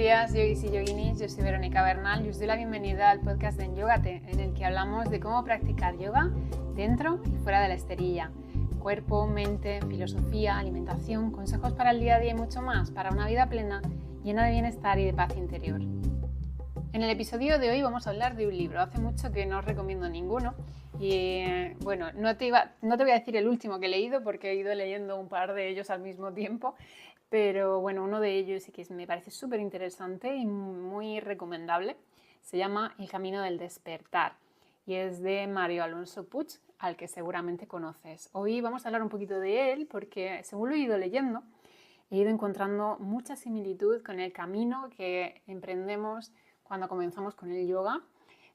días, yogis y yoginis. Yo soy Verónica Bernal y os doy la bienvenida al podcast de Yogate, en el que hablamos de cómo practicar yoga dentro y fuera de la esterilla. Cuerpo, mente, filosofía, alimentación, consejos para el día a día y mucho más, para una vida plena, llena de bienestar y de paz interior. En el episodio de hoy vamos a hablar de un libro. Hace mucho que no os recomiendo ninguno y bueno, no te voy a decir el último que he leído porque he ido leyendo un par de ellos al mismo tiempo, pero bueno, uno de ellos sí que me parece súper interesante y muy recomendable. Se llama El Camino del Despertar y es de Mario Alonso Puig, al que seguramente conoces. Hoy vamos a hablar un poquito de él porque según lo he ido leyendo, he ido encontrando mucha similitud con el camino que emprendemos cuando comenzamos con el yoga.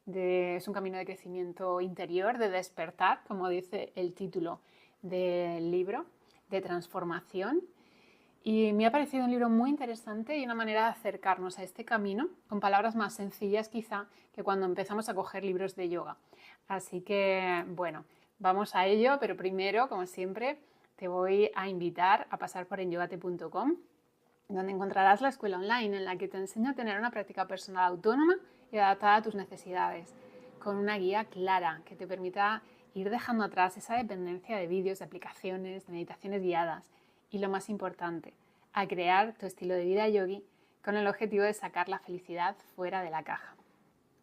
Es un camino de crecimiento interior, de despertar, como dice el título del libro, de transformación. Y me ha parecido un libro muy interesante y una manera de acercarnos a este camino con palabras más sencillas quizá que cuando empezamos a coger libros de yoga. Así que, bueno, vamos a ello, pero primero, como siempre, te voy a invitar a pasar por enyogate.com, donde encontrarás la escuela online en la que te enseño a tener una práctica personal autónoma y adaptada a tus necesidades, con una guía clara que te permita ir dejando atrás esa dependencia de vídeos, de aplicaciones, de meditaciones guiadas y, lo más importante, a crear tu estilo de vida yogi con el objetivo de sacar la felicidad fuera de la caja.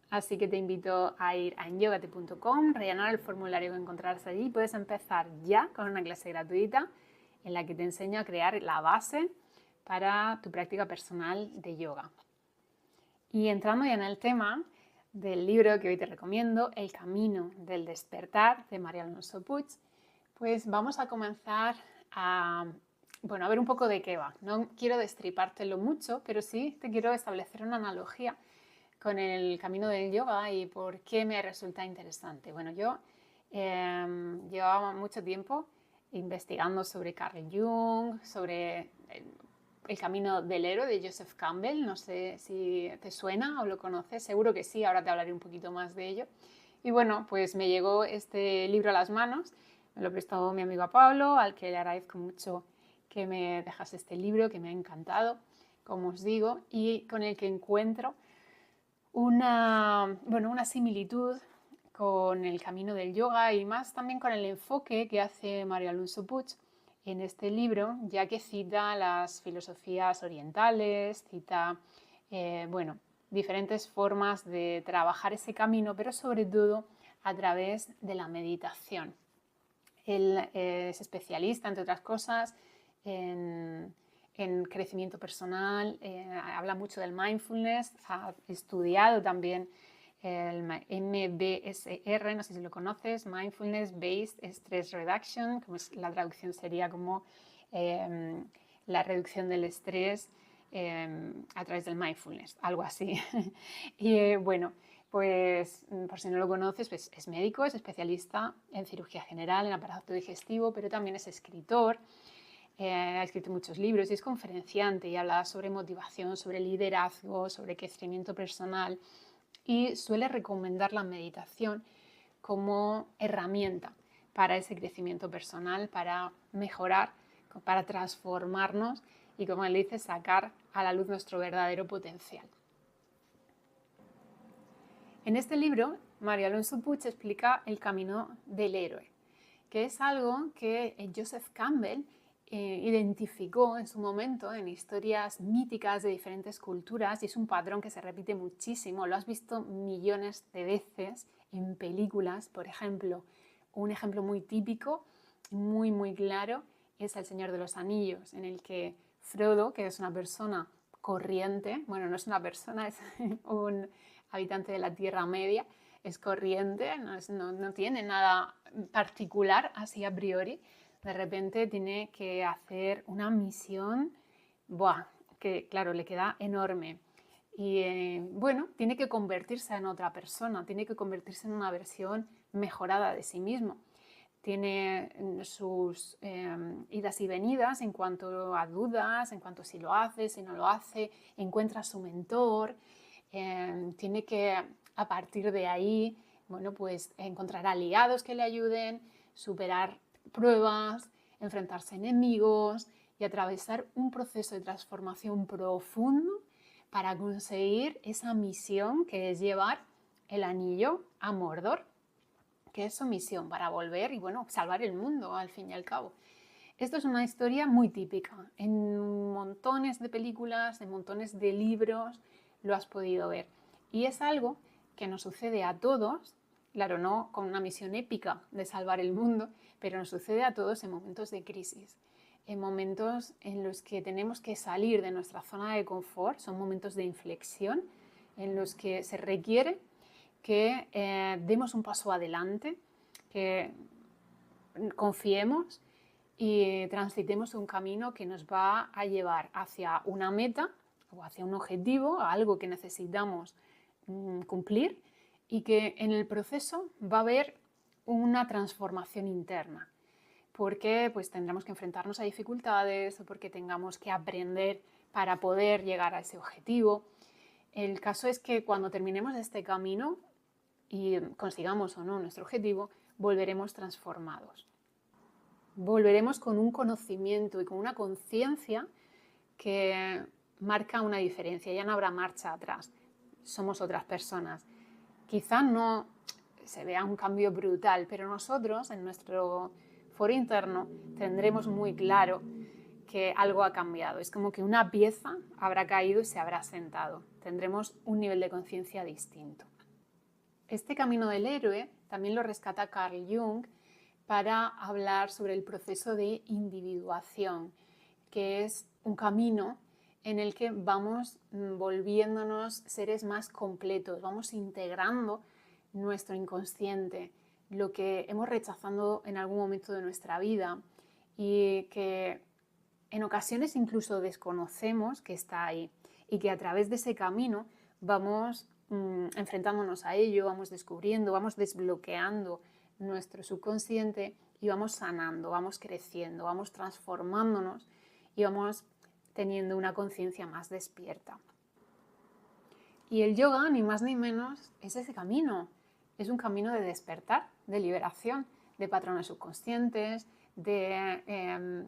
Así que te invito a ir a enyogate.com, rellenar el formulario que encontrarás allí y puedes empezar ya con una clase gratuita en la que te enseño a crear la base para tu práctica personal de yoga. Y entrando ya en el tema del libro que hoy te recomiendo, El Camino del Despertar, de Mario Alonso Puig, pues vamos a comenzar a ver un poco de qué va. No quiero destripártelo mucho, pero sí te quiero establecer una analogía con el camino del yoga y por qué me resulta interesante. Bueno, yo llevaba mucho tiempo investigando sobre Carl Jung, sobre el camino del héroe de Joseph Campbell. No sé si te suena o lo conoces, seguro que sí, ahora te hablaré un poquito más de ello. Y bueno, pues me llegó este libro a las manos, me lo prestó mi amigo Pablo, al que le agradezco mucho que me dejase este libro, que me ha encantado, como os digo, y con el que encuentro una similitud con el camino del yoga y más también con el enfoque que hace Mario Alonso Puig en este libro, ya que cita las filosofías orientales, cita diferentes formas de trabajar ese camino, pero sobre todo a través de la meditación. Él es especialista, entre otras cosas, en crecimiento personal, habla mucho del mindfulness, ha estudiado también el MBSR, no sé si lo conoces, Mindfulness Based Stress Reduction, como la traducción sería como la reducción del estrés a través del mindfulness, algo así. Y pues por si no lo conoces, pues es médico, es especialista en cirugía general, en aparato digestivo, pero también es escritor. Ha escrito muchos libros y es conferenciante y habla sobre motivación, sobre liderazgo, sobre crecimiento personal y suele recomendar la meditación como herramienta para ese crecimiento personal, para mejorar, para transformarnos y, como él dice, sacar a la luz nuestro verdadero potencial. En este libro, Mario Alonso Puig explica el camino del héroe, que es algo que Joseph Campbell identificó en su momento en historias míticas de diferentes culturas y es un patrón que se repite muchísimo, lo has visto millones de veces en películas. Por ejemplo, un ejemplo muy típico, muy muy claro, es El Señor de los Anillos, en el que Frodo, que es una persona corriente, bueno, no es una persona, es un habitante de la Tierra Media, es corriente, no tiene nada particular así a priori. De repente tiene que hacer una misión que claro, le queda enorme. Y tiene que convertirse en otra persona, tiene que convertirse en una versión mejorada de sí mismo. Tiene sus idas y venidas en cuanto a dudas, en cuanto a si lo hace, si no lo hace, encuentra a su mentor, tiene que a partir de ahí pues encontrar aliados que le ayuden, superar pruebas, enfrentarse a enemigos y atravesar un proceso de transformación profundo para conseguir esa misión que es llevar el anillo a Mordor, que es su misión para volver y bueno, salvar el mundo al fin y al cabo. Esto es una historia muy típica. En montones de películas, en montones de libros lo has podido ver. Y es algo que nos sucede a todos, claro, no con una misión épica de salvar el mundo, pero nos sucede a todos en momentos de crisis, en momentos en los que tenemos que salir de nuestra zona de confort, son momentos de inflexión en los que se requiere que demos un paso adelante, que confiemos y transitemos un camino que nos va a llevar hacia una meta o hacia un objetivo, a algo que necesitamos cumplir y que en el proceso va a haber una transformación interna, porque pues tendremos que enfrentarnos a dificultades o porque tengamos que aprender para poder llegar a ese objetivo. El caso es que cuando terminemos este camino y consigamos o no nuestro objetivo, volveremos transformados. Volveremos con un conocimiento y con una conciencia que marca una diferencia, ya no habrá marcha atrás, somos otras personas. Quizá no se vea un cambio brutal, pero nosotros en nuestro foro interno tendremos muy claro que algo ha cambiado. Es como que una pieza habrá caído y se habrá sentado. Tendremos un nivel de conciencia distinto. Este camino del héroe también lo rescata Carl Jung para hablar sobre el proceso de individuación, que es un camino en el que vamos volviéndonos seres más completos, vamos integrando nuestro inconsciente, lo que hemos rechazado en algún momento de nuestra vida y que en ocasiones incluso desconocemos que está ahí y que a través de ese camino vamos enfrentándonos a ello, vamos descubriendo, vamos desbloqueando nuestro subconsciente y vamos sanando, vamos creciendo, vamos transformándonos y vamos teniendo una conciencia más despierta. Y el yoga, ni más ni menos, es ese camino. Es un camino de despertar, de liberación, de patrones subconscientes, de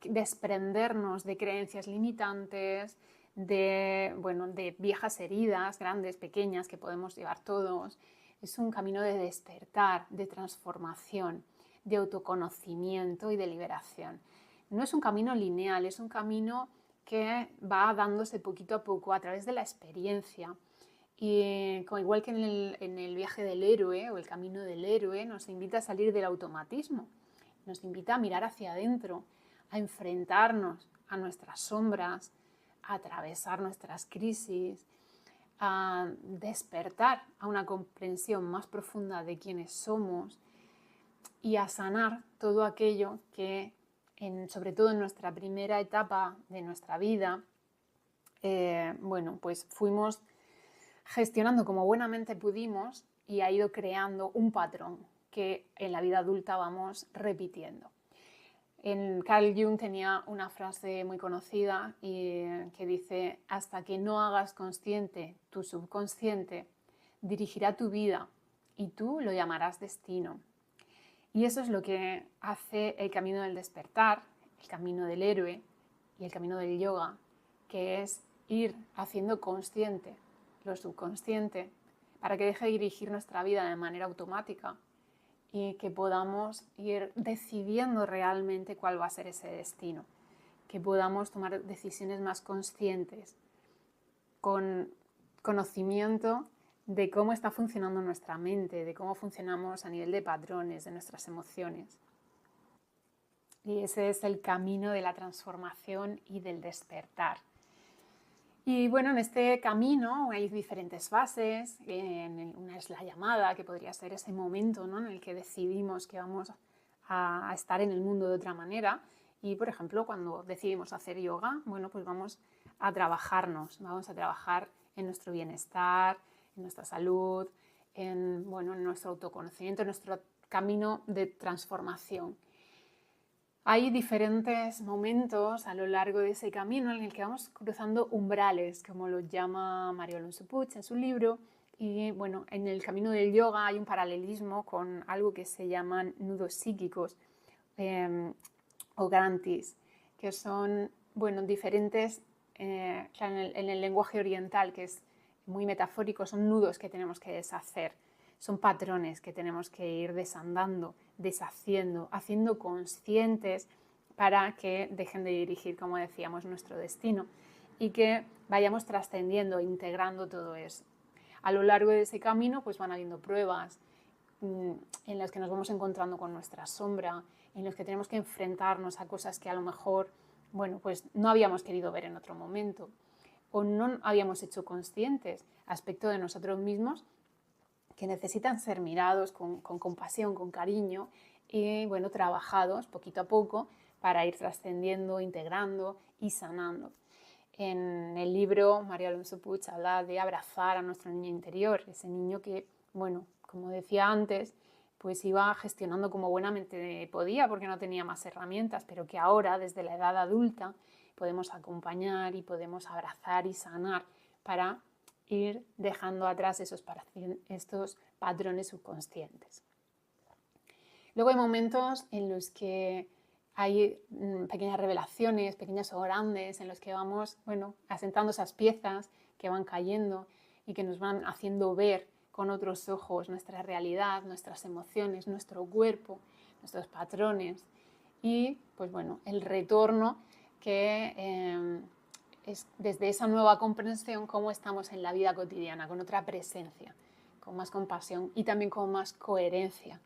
desprendernos de creencias limitantes, de viejas heridas, grandes, pequeñas, que podemos llevar todos. Es un camino de despertar, de transformación, de autoconocimiento y de liberación. No es un camino lineal, es un camino que va dándose poquito a poco a través de la experiencia. Y igual que en el viaje del héroe o el camino del héroe, nos invita a salir del automatismo, nos invita a mirar hacia adentro, a enfrentarnos a nuestras sombras, a atravesar nuestras crisis, a despertar a una comprensión más profunda de quiénes somos y a sanar todo aquello que, sobre todo en nuestra primera etapa de nuestra vida, pues fuimos gestionando como buenamente pudimos y ha ido creando un patrón que en la vida adulta vamos repitiendo. Carl Jung tenía una frase muy conocida que dice: hasta que no hagas consciente tu subconsciente, dirigirá tu vida y tú lo llamarás destino. Y eso es lo que hace el camino del despertar, el camino del héroe y el camino del yoga, que es ir haciendo consciente lo subconsciente para que deje de dirigir nuestra vida de manera automática y que podamos ir decidiendo realmente cuál va a ser ese destino, que podamos tomar decisiones más conscientes, con conocimiento de cómo está funcionando nuestra mente, de cómo funcionamos a nivel de patrones, de nuestras emociones. Y ese es el camino de la transformación y del despertar. Y bueno, en este camino hay diferentes fases. Una es la llamada, que podría ser ese momento, ¿no?, en el que decidimos que vamos a estar en el mundo de otra manera. Y, por ejemplo, cuando decidimos hacer yoga, pues vamos a trabajarnos, vamos a trabajar en nuestro bienestar, en nuestra salud, en nuestro autoconocimiento, en nuestro camino de transformación. Hay diferentes momentos a lo largo de ese camino en el que vamos cruzando umbrales, como lo llama Mario Alonso Puig en su libro. Y en el camino del yoga hay un paralelismo con algo que se llaman nudos psíquicos o granthis, que son diferentes claro, en el lenguaje oriental, que es muy metafórico, son nudos que tenemos que deshacer, son patrones que tenemos que ir desandando, deshaciendo, haciendo conscientes para que dejen de dirigir, como decíamos, nuestro destino y que vayamos trascendiendo, integrando todo eso. A lo largo de ese camino pues van habiendo pruebas en las que nos vamos encontrando con nuestra sombra, en las que tenemos que enfrentarnos a cosas que a lo mejor pues no habíamos querido ver en otro momento o no habíamos hecho conscientes aspectos de nosotros mismos que necesitan ser mirados con compasión, con cariño y trabajados poquito a poco para ir trascendiendo, integrando y sanando. En el libro, María Alonso Puig habla de abrazar a nuestro niño interior, ese niño que, como decía antes, pues iba gestionando como buenamente podía porque no tenía más herramientas, pero que ahora, desde la edad adulta, podemos acompañar y podemos abrazar y sanar para ir dejando atrás estos patrones subconscientes. Luego hay momentos en los que hay pequeñas revelaciones, pequeñas o grandes, en los que vamos asentando esas piezas que van cayendo y que nos van haciendo ver con otros ojos nuestra realidad, nuestras emociones, nuestro cuerpo, nuestros patrones y el retorno que es desde esa nueva comprensión cómo estamos en la vida cotidiana, con otra presencia, con más compasión y también con más coherencia.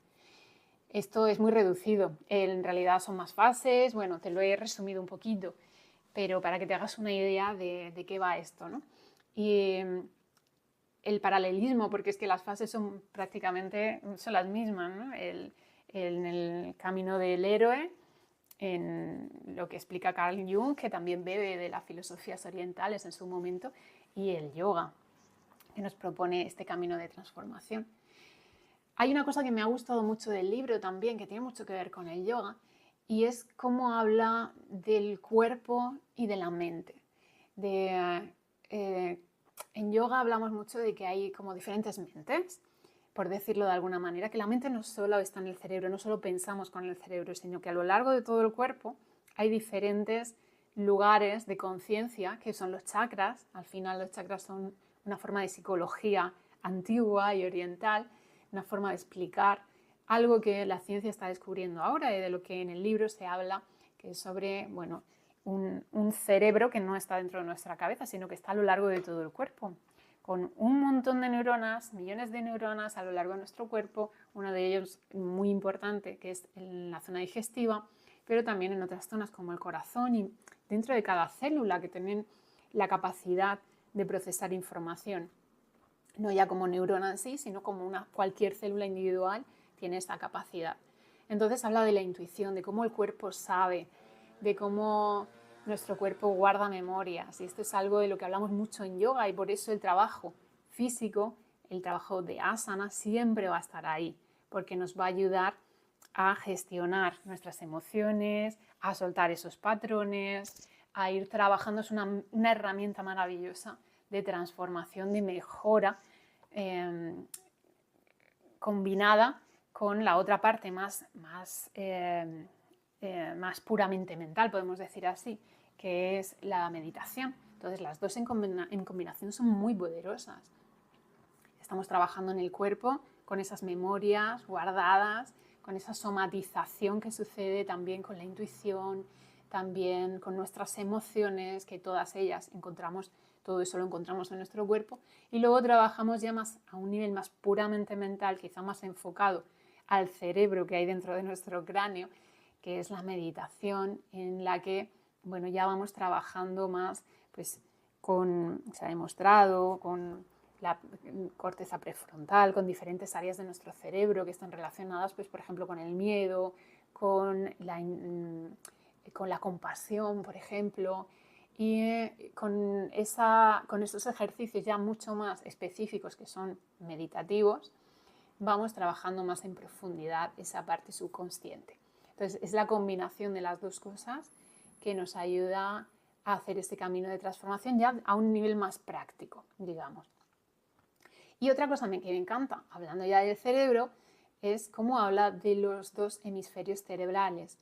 Esto es muy reducido, en realidad son más fases, te lo he resumido un poquito, pero para que te hagas una idea de qué va esto, ¿no? Y el paralelismo, porque es que las fases son prácticamente las mismas, ¿no? En el camino del héroe, en lo que explica Carl Jung, que también bebe de las filosofías orientales en su momento, y el yoga, que nos propone este camino de transformación. Hay una cosa que me ha gustado mucho del libro también, que tiene mucho que ver con el yoga, y es cómo habla del cuerpo y de la mente. En yoga hablamos mucho de que hay como diferentes mentes, por decirlo de alguna manera, que la mente no solo está en el cerebro, no solo pensamos con el cerebro, sino que a lo largo de todo el cuerpo hay diferentes lugares de conciencia, que son los chakras. Al final los chakras son una forma de psicología antigua y oriental, una forma de explicar algo que la ciencia está descubriendo ahora y de lo que en el libro se habla, que es sobre un cerebro que no está dentro de nuestra cabeza, sino que está a lo largo de todo el cuerpo, con un montón de neuronas, millones de neuronas a lo largo de nuestro cuerpo, uno de ellos muy importante, que es en la zona digestiva, pero también en otras zonas como el corazón y dentro de cada célula que tienen la capacidad de procesar información. No ya como neurona en sí, sino como cualquier célula individual tiene esta capacidad. Entonces habla de la intuición, de cómo el cuerpo sabe, de cómo nuestro cuerpo guarda memorias. Y esto es algo de lo que hablamos mucho en yoga y por eso el trabajo físico, el trabajo de asana siempre va a estar ahí, porque nos va a ayudar a gestionar nuestras emociones, a soltar esos patrones, a ir trabajando. Es una herramienta maravillosa de transformación, de mejora, combinada con la otra parte más puramente mental, podemos decir así, que es la meditación. Entonces las dos en combinación son muy poderosas. Estamos trabajando en el cuerpo con esas memorias guardadas, con esa somatización que sucede también con la intuición, también con nuestras emociones, que todas ellas todo eso lo encontramos en nuestro cuerpo, y luego trabajamos ya más a un nivel más puramente mental, quizá más enfocado al cerebro que hay dentro de nuestro cráneo, que es la meditación, en la que ya vamos trabajando más se ha demostrado, con la corteza prefrontal, con diferentes áreas de nuestro cerebro que están relacionadas, por ejemplo, con el miedo, con la compasión, por ejemplo, y con estos ejercicios ya mucho más específicos que son meditativos, vamos trabajando más en profundidad esa parte subconsciente. Entonces es la combinación de las dos cosas que nos ayuda a hacer este camino de transformación ya a un nivel más práctico, digamos. Y otra cosa que me encanta, hablando ya del cerebro, es cómo habla de los dos hemisferios cerebrales.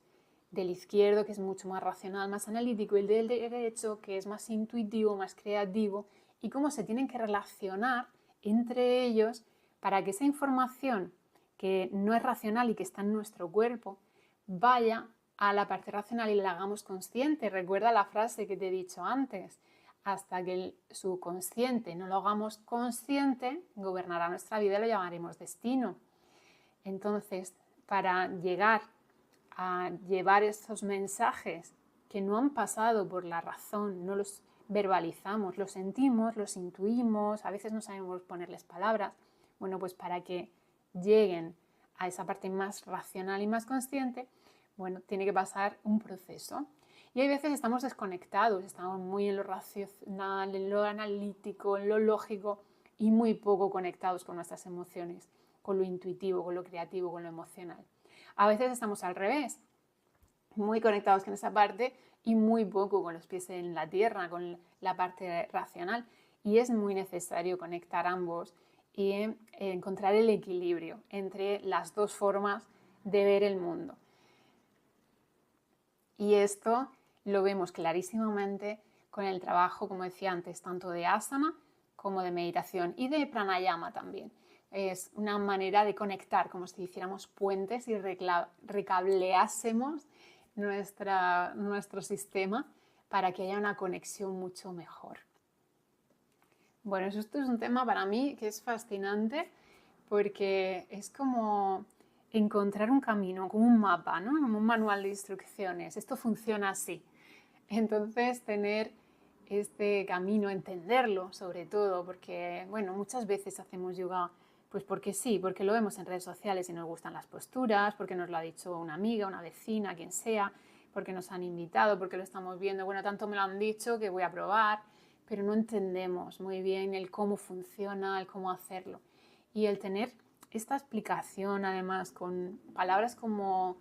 del izquierdo, que es mucho más racional, más analítico, y el del derecho, que es más intuitivo, más creativo, y cómo se tienen que relacionar entre ellos para que esa información que no es racional y que está en nuestro cuerpo vaya a la parte racional y la hagamos consciente. Recuerda la frase que te he dicho antes: hasta que el subconsciente no lo hagamos consciente, gobernará nuestra vida y lo llamaremos destino. Entonces, para llegar a llevar estos mensajes que no han pasado por la razón, no los verbalizamos, los sentimos, los intuimos, a veces no sabemos ponerles palabras, bueno, pues para que lleguen a esa parte más racional y más consciente, bueno, tiene que pasar un proceso. Y hay veces estamos desconectados, estamos muy en lo racional, en lo analítico, en lo lógico y muy poco conectados con nuestras emociones, con lo intuitivo, con lo creativo, con lo emocional. A veces estamos al revés, muy conectados con esa parte y muy poco con los pies en la tierra, con la parte racional. Y es muy necesario conectar ambos y encontrar el equilibrio entre las dos formas de ver el mundo. Y esto lo vemos clarísimamente con el trabajo, como decía antes, tanto de asana como de meditación y de pranayama también. Es una manera de conectar, como si hiciéramos puentes y recableásemos nuestro sistema para que haya una conexión mucho mejor. Bueno, esto es un tema para mí que es fascinante porque es como encontrar un camino, como un mapa, ¿no? Como un manual de instrucciones. Esto funciona así. Entonces, tener este camino, entenderlo sobre todo, porque, bueno, muchas veces hacemos yoga pues porque sí, porque lo vemos en redes sociales y nos gustan las posturas, porque nos lo ha dicho una amiga, una vecina, quien sea, porque nos han invitado, porque lo estamos viendo, bueno, tanto me lo han dicho que voy a probar, pero no entendemos muy bien el cómo funciona, el cómo hacerlo. Y el tener esta explicación, además, con palabras como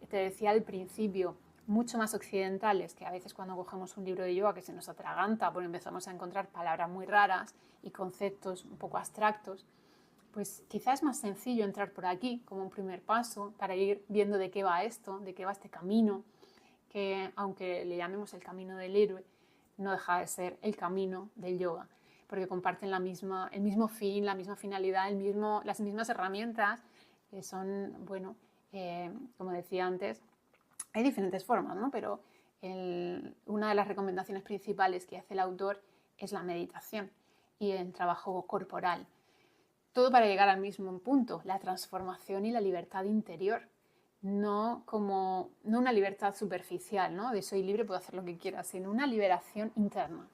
te decía al principio, mucho más occidentales, que a veces cuando cogemos un libro de yoga que se nos atraganta porque empezamos a encontrar palabras muy raras y conceptos un poco abstractos, pues quizás es más sencillo entrar por aquí como un primer paso para ir viendo de qué va esto, de qué va este camino, que aunque le llamemos el camino del héroe, no deja de ser el camino del yoga, porque comparten el mismo fin, la misma finalidad, las mismas herramientas, que son, bueno, como decía antes, hay diferentes formas, ¿no? Pero una de las recomendaciones principales que hace el autor es la meditación y el trabajo corporal. Todo para llegar al mismo punto, la transformación y la libertad interior. No una libertad superficial, ¿no? De soy libre, puedo hacer lo que quiera, sino una liberación interna,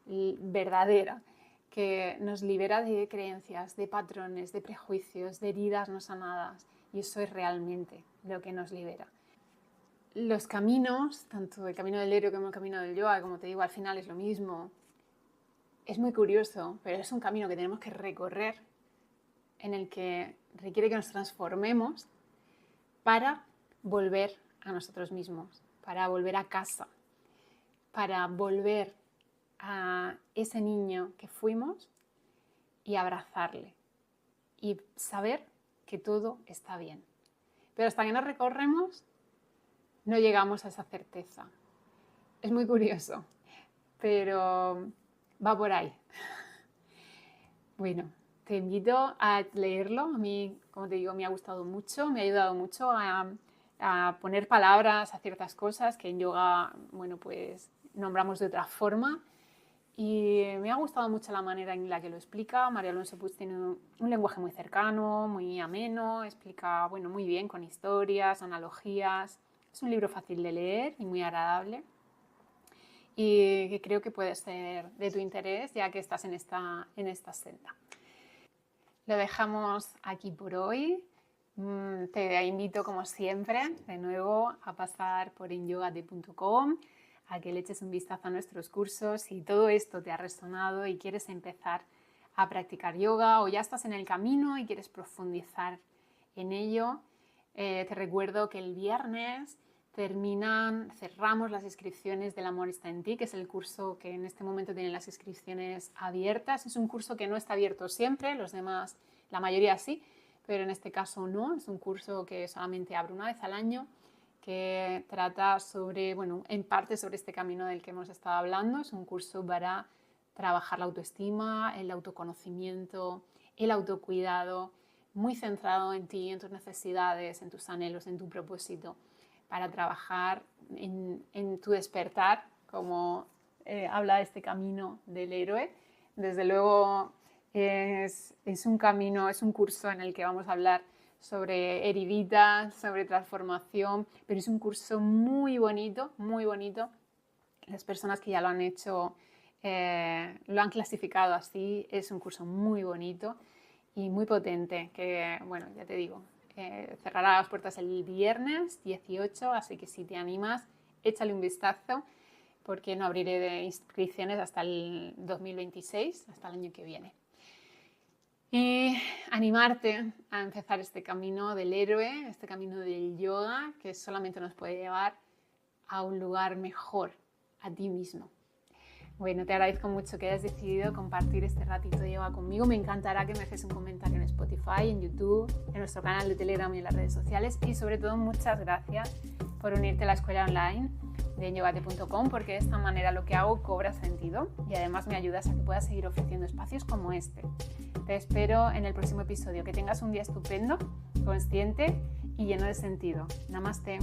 verdadera, que nos libera de creencias, de patrones, de prejuicios, de heridas no sanadas. Y eso es realmente lo que nos libera. Los caminos, tanto el camino del héroe como el camino del yoga, como te digo, al final es lo mismo. Es muy curioso, pero es un camino que tenemos que recorrer, en el que requiere que nos transformemos para volver a nosotros mismos, para volver a casa, para volver a ese niño que fuimos y abrazarle y saber que todo está bien. Pero hasta que no recorremos, no llegamos a esa certeza. Es muy curioso, pero va por ahí. Bueno, te invito a leerlo. A mí, como te digo, me ha gustado mucho, me ha ayudado mucho a poner palabras a ciertas cosas que en yoga, bueno, pues nombramos de otra forma. Y me ha gustado mucho la manera en la que lo explica. María Alonso pues tiene un lenguaje muy cercano, muy ameno, explica, bueno, muy bien con historias, analogías. Es un libro fácil de leer y muy agradable y que creo que puede ser de tu interés ya que estás en esta senda. Lo dejamos aquí por hoy. Te invito, como siempre, de nuevo a pasar por enyogate.com, a que le eches un vistazo a nuestros cursos. Si todo esto te ha resonado y quieres empezar a practicar yoga o ya estás en el camino y quieres profundizar en ello, te recuerdo que el viernes cerramos las inscripciones del Amor está en ti, que es el curso que en este momento tiene las inscripciones abiertas. Es un curso que no está abierto siempre, los demás, la mayoría sí, pero en este caso no. Es un curso que solamente abre una vez al año que trata en parte sobre este camino del que hemos estado hablando. Es un curso para trabajar la autoestima, el autoconocimiento, el autocuidado, muy centrado en ti, en tus necesidades, en tus anhelos, en tu propósito, para trabajar en tu despertar, como habla este camino del héroe. Desde luego es un camino, es un curso en el que vamos a hablar sobre heriditas, sobre transformación, pero es un curso muy bonito, muy bonito. Las personas que ya lo han hecho lo han clasificado así. Es un curso muy bonito y muy potente, que, bueno, ya te digo, cerrará las puertas el viernes 18, así que si te animas, échale un vistazo, porque no abriré de inscripciones hasta el 2026, hasta el año que viene. Y animarte a empezar este camino del héroe, este camino del yoga, que solamente nos puede llevar a un lugar mejor, a ti mismo. Bueno, te agradezco mucho que hayas decidido compartir este ratito de yoga conmigo. Me encantará que me dejes un comentario en Spotify, en YouTube, en nuestro canal de Telegram y en las redes sociales. Y sobre todo, muchas gracias por unirte a la escuela online de yogate.com, porque de esta manera lo que hago cobra sentido y además me ayudas a que pueda seguir ofreciendo espacios como este. Te espero en el próximo episodio. Que tengas un día estupendo, consciente y lleno de sentido. Namaste.